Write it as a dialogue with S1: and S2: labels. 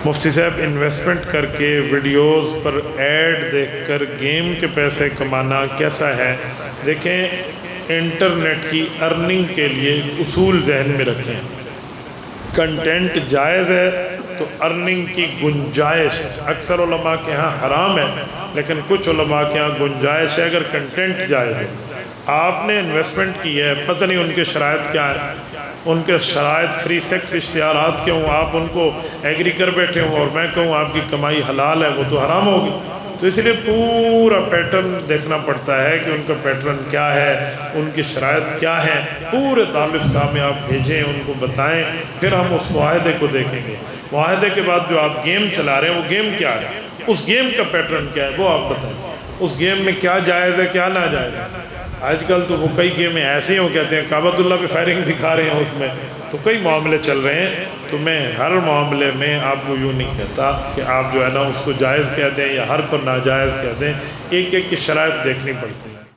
S1: مفتی صاحب انویسٹمنٹ کر کے ویڈیوز پر ایڈ دیکھ کر گیم کے پیسے کمانا کیسا ہے؟ دیکھیں، انٹرنیٹ کی ارننگ کے لیے اصول ذہن میں رکھیں۔ کنٹینٹ جائز ہے تو ارننگ کی گنجائش ہے۔ اکثر علماء کے ہاں حرام ہے، لیکن کچھ علماء کے ہاں گنجائش ہے اگر کنٹینٹ جائز ہے۔ آپ نے انویسٹمنٹ کی ہے، پتہ نہیں ان کے شرائط کیا ہیں، ان کے شرائط فری سیکس اشتہارات کے ہوں، آپ ان کو ایگری کر بیٹھے ہوں اور میں کہوں آپ کی کمائی حلال ہے، وہ تو حرام ہوگی۔ تو اس لیے پورا پیٹرن دیکھنا پڑتا ہے کہ ان کا پیٹرن کیا ہے، ان کی شرائط کیا ہے، پورے دارالفتہ میں آپ بھیجیں، ان کو بتائیں، پھر ہم اس معاہدے کو دیکھیں گے۔ معاہدے کے بعد جو آپ گیم چلا رہے ہیں وہ گیم کیا ہے، اس گیم کا پیٹرن کیا ہے وہ آپ بتائیں، اس گیم میں کیا جائز ہے کیا ناجائز ہے۔ آج کل تو وہ کئی گیمیں ایسے ہوں، کہتے ہیں کعبۃ اللہ پہ فائرنگ دکھا رہے ہیں، اس میں تو کئی معاملے چل رہے ہیں۔ تو میں ہر معاملے میں آپ کو یوں نہیں کہتا کہ آپ جو ہے نا اس کو جائز کہہ دیں یا ہر کو ناجائز کہہ دیں، ایک ایک کی شرائط دیکھنی پڑتی ہے۔